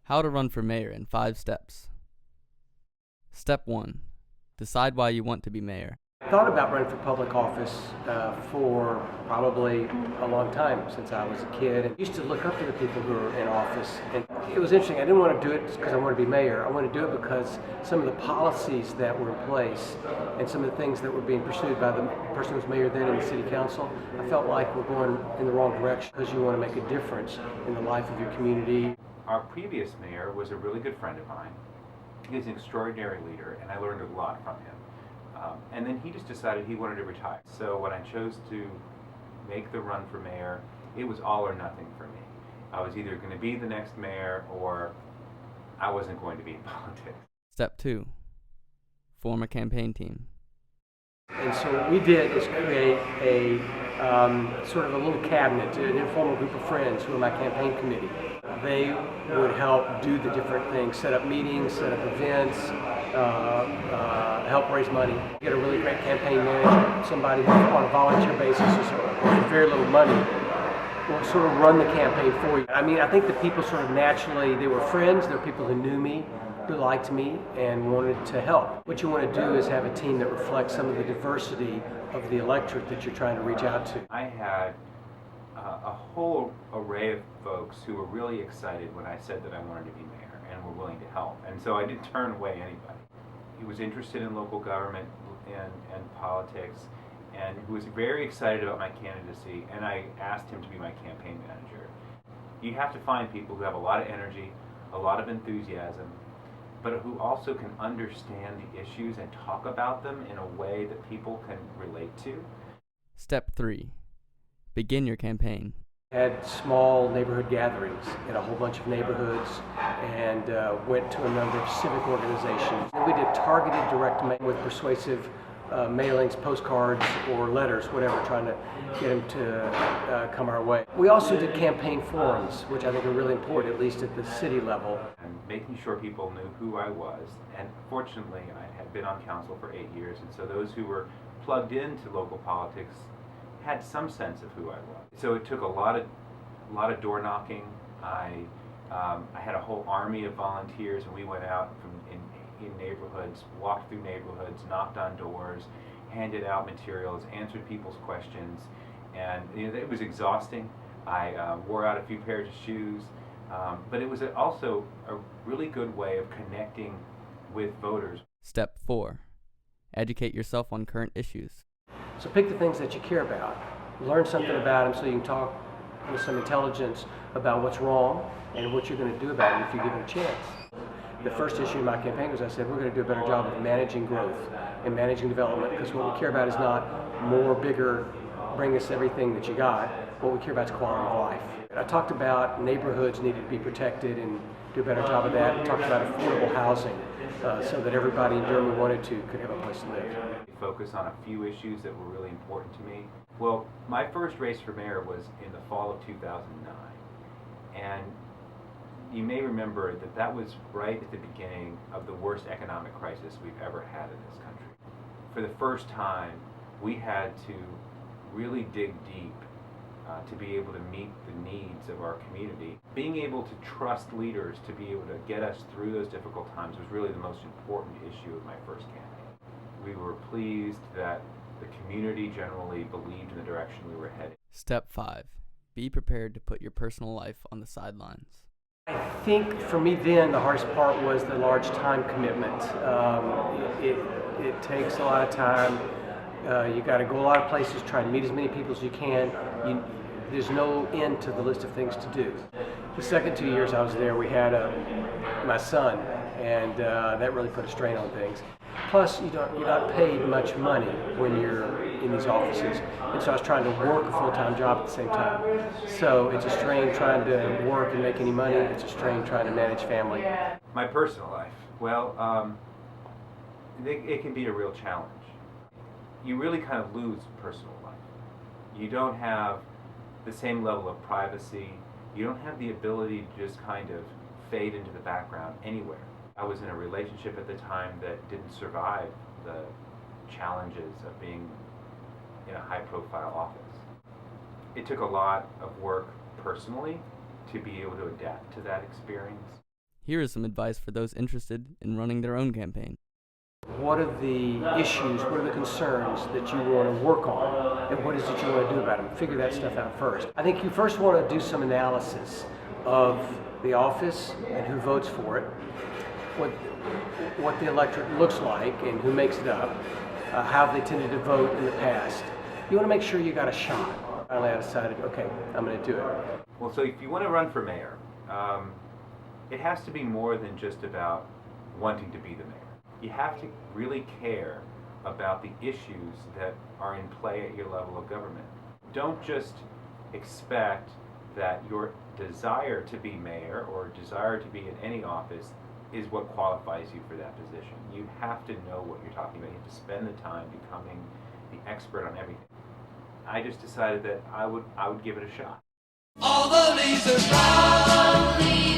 How to run for mayor in 5 steps. Step 1. Decide why you want to be mayor. I thought about running for public office for probably a long time, since I was a kid. And used to look up to the people who were in office. And it was interesting. I didn't want to do it because I wanted to be mayor. I wanted to do it because some of the policies that were in place and some of the things that were being pursued by the person who was mayor then in the city council, I felt like we're going in the wrong direction, because you want to make a difference in the life of your community. Our previous mayor was a really good friend of mine. He's an extraordinary leader, and I learned a lot from him. And then he just decided he wanted to retire. So when I chose to make the run for mayor, it was all or nothing for me. I was either going to be the next mayor or I wasn't going to be in politics. Step 2. Form a campaign team. And so what we did is create a sort of a little cabinet, an informal group of friends who are my campaign committee. They would help do the different things, set up meetings, set up events, help raise money. Get a really great campaign manager, somebody who on a volunteer basis with very little money will sort of run the campaign for you. I mean, I think the people sort of naturally, they were friends, they were people who knew me, who liked me, and wanted to help. What you want to do is have a team that reflects some of the diversity of the electorate that you're trying to reach out to. I had a whole array of folks who were really excited when I said that I wanted to be mayor and were willing to help. And so I didn't turn away anybody. He was interested in local government and politics, and who was very excited about my candidacy, and I asked him to be my campaign manager. You have to find people who have a lot of energy, a lot of enthusiasm, but who also can understand the issues and talk about them in a way that people can relate to. Step 3. Begin your campaign. Had small neighborhood gatherings in a whole bunch of neighborhoods, and went to a number of civic organizations. And we did targeted direct mail with persuasive mailings, postcards, or letters, whatever, trying to get them to come our way. We also did campaign forums, which I think are really important, at least at the city level. And making sure people knew who I was. And fortunately, I had been on council for 8 years, and so those who were plugged into local politics had some sense of who I was. So it took a lot of door knocking. I had a whole army of volunteers, and we went out in neighborhoods, walked through neighborhoods, knocked on doors, handed out materials, answered people's questions, and it was exhausting. I wore out a few pairs of shoes, but it was also a really good way of connecting with voters. Step 4. Educate yourself on current issues. So pick the things that you care about. Learn something about them so you can talk with some intelligence about what's wrong and what you're going to do about it if you give it a chance. The first issue in my campaign was I said we're going to do a better job of managing growth and managing development, because what we care about is not more, bigger, bring us everything that you got. What we care about is quality of life. I talked about neighborhoods needed to be protected and do a better job of that. I talked about affordable housing so that everybody in Durham who wanted to could have a place to live. Focus on a few issues that were really important to me. Well, my first race for mayor was in the fall of 2009, and you may remember that that was right at the beginning of the worst economic crisis we've ever had in this country. For the first time, we had to really dig deep to be able to meet the needs of our community. Being able to trust leaders to be able to get us through those difficult times was really the most important issue of my first campaign. We were pleased that the community generally believed in the direction we were headed. Step 5. Be prepared to put your personal life on the sidelines. I think for me then the hardest part was the large time commitment. It takes a lot of time. You got to go a lot of places, try to meet as many people as you can. There's no end to the list of things to do. The second 2 years I was there, we had my son, and that really put a strain on things. Plus, you're not paid much money when you're in these offices, and so I was trying to work a full-time job at the same time. So it's a strain trying to work and make any money. It's a strain trying to manage family. My personal life, well, it can be a real challenge. You really kind of lose personal life. You don't have the same level of privacy. You don't have the ability to just kind of fade into the background anywhere. I was in a relationship at the time that didn't survive the challenges of being in a high-profile office. It took a lot of work personally to be able to adapt to that experience. Here is some advice for those interested in running their own campaign. What are the issues, what are the concerns that you want to work on, and what is it you want to do about them? Figure that stuff out first. I think you first want to do some analysis of the office and who votes for it, what the electorate looks like and who makes it up, how they tended to vote in the past. You want to make sure you got a shot. Finally, I decided, okay, I'm going to do it. Well, so if you want to run for mayor, it has to be more than just about wanting to be the mayor. You have to really care about the issues that are in play at your level of government. Don't just expect that your desire to be mayor or desire to be in any office is what qualifies you for that position. You have to know what you're talking about. You have to spend the time becoming the expert on everything. I just decided that I would give it a shot. All the leaves are brown.